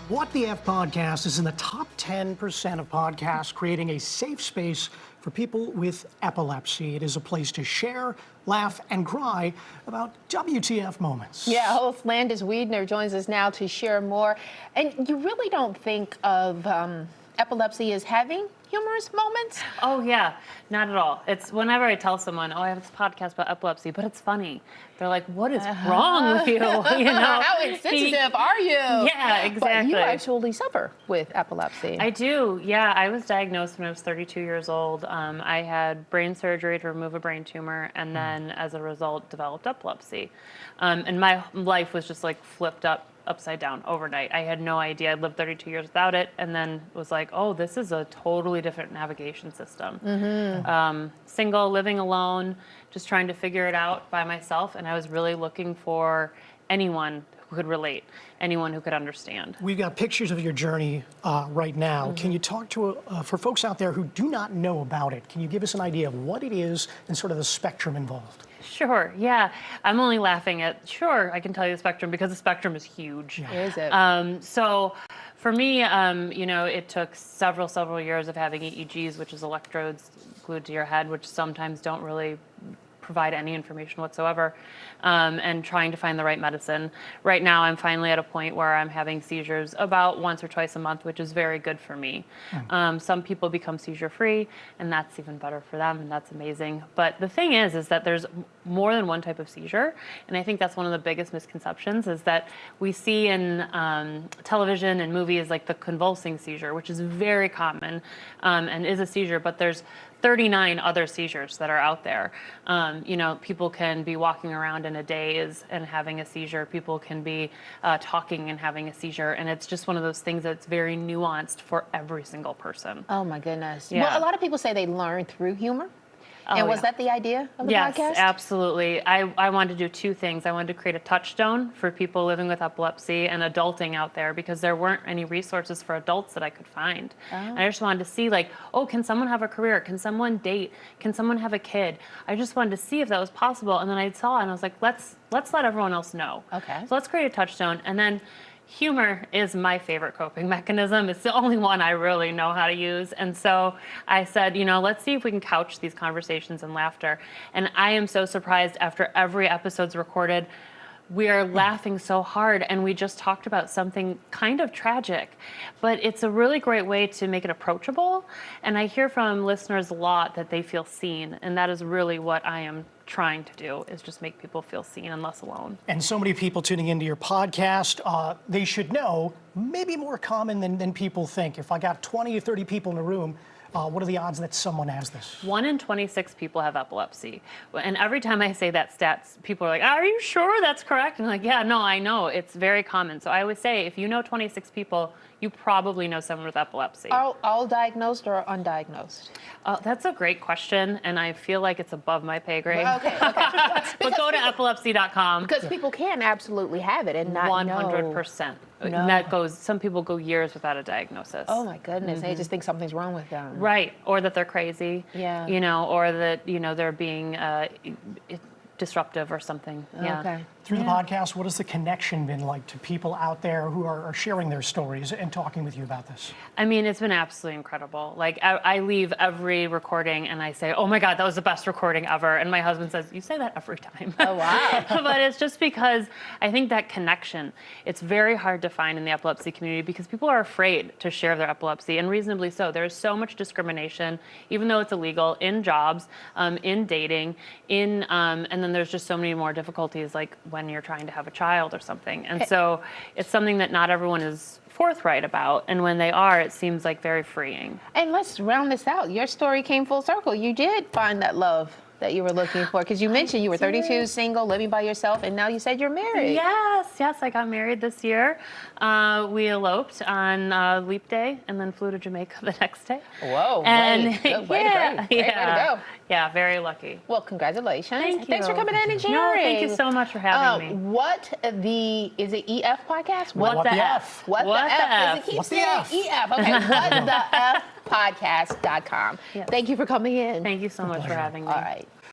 What the F Podcast is in the top 10% of podcasts creating a safe space for people with epilepsy. It is a place to share, laugh, and cry about WTF moments. Yeah, host Landis Wiedner joins us now to share more. And you really don't think of epilepsy as having humorous moments? Oh, yeah, not at all. It's whenever I tell someone, oh, I have this podcast about epilepsy, but it's funny. They're like, what is wrong with you? You know, how insensitive are you? Yeah, exactly. But you actually suffer with epilepsy. I do, yeah. I was diagnosed when I was 32 years old. I had brain surgery to remove a brain tumor, and then as a result developed epilepsy. And my life was just like flipped upside down overnight. I had no idea. I'd lived 32 years without it, and then was like, oh, this is a totally different navigation system. Single, living alone, just trying to figure it out by myself, and I was really looking for anyone who could relate, anyone who could understand. We've got pictures of your journey right now. Can you talk to, for folks out there who do not know about it, can you give us an idea of what it is and sort of the spectrum involved? Sure, yeah. I'm only laughing at, sure, I can tell you the spectrum because the spectrum is huge. Is it? So for me, you know, it took several years of having EEGs, which is electrodes glued to your head, which sometimes don't really provide any information whatsoever, and trying to find the right medicine. Right now, I'm finally at a point where I'm having seizures about once or twice a month, which is very good for me. Some people become seizure-free, and that's even better for them, and that's amazing. But the thing is that there's more than one type of seizure, and I think that's one of the biggest misconceptions is that we see in television and movies like the convulsing seizure, which is very common and is a seizure, but there's 39 other seizures that are out there. You know, people can be walking around in a daze and having a seizure. People can be talking and having a seizure. And it's just one of those things that's very nuanced for every single person. Oh, my goodness. Yeah. Well, a lot of people say they learn through humor. And was that the idea of the podcast? Yes, absolutely. I wanted to do two things. I wanted to create a touchstone for people living with epilepsy and adulting out there because there weren't any resources for adults that I could find. And I just wanted to see like, oh, can someone have a career? Can someone date? Can someone have a kid? I just wanted to see if that was possible. And then I saw it and I was like, let's let everyone else know. Okay. So let's create a touchstone. And then humor is my favorite coping mechanism. It's the only one I really know how to use. And so I said, you know, let's see if we can couch these conversations in laughter. And I am so surprised after every episode's recorded, we are laughing so hard, and we just talked about something kind of tragic, but it's a really great way to make it approachable. And I hear from listeners a lot that they feel seen, and that is really what I am trying to do, is just make people feel seen and less alone. And so many people tuning into your podcast, they should know, maybe more common than people think. If I got 20 or 30 people in a room, what are the odds that someone has this? 1 in 26 people have epilepsy. And every time I say that stats, people are like, are you sure that's correct? And I'm like, yeah, no, I know. It's very common. So I always say, if you know 26 people, you probably know someone with epilepsy. All diagnosed or undiagnosed? That's a great question, and I feel like it's above my pay grade. Okay. But go to epilepsy.com. Because people can absolutely have it and not 100%. know. And that goes, some people go years without a diagnosis. Oh my goodness, they just think something's wrong with them. Right, or that they're crazy. Yeah. You know, or that, you know, they're being disruptive or something. Yeah. Okay. Through the podcast, what has the connection been like to people out there who are sharing their stories and talking with you about this? I mean, it's been absolutely incredible. Like, I leave every recording and I say, oh my God, that was the best recording ever. And my husband says, you say that every time. Oh, wow. But it's just because I think that connection, it's very hard to find in the epilepsy community because people are afraid to share their epilepsy, and reasonably so. There's so much discrimination, even though it's illegal, in jobs, in dating, and then there's just so many more difficulties, like when you're trying to have a child or something. And so it's something that not everyone is forthright about, and when they are, it seems like very freeing. And let's round this out. Your story came full circle. You did find that love that you were looking for, because you mentioned you were 32, single, living by yourself, and now you said you're married. Yes, I got married this year. We eloped on Leap Day and then flew to Jamaica the next day. Whoa, and way to go. Yeah, very lucky. Well, congratulations. Thank you. Thanks for coming in and sharing. No, thank you so much for having me. Is it EF podcast? What the F? What the F? It keeps saying EF. Okay, what the F podcast.com. Yes. Thank you for coming in. Thank you so much for having me. All right.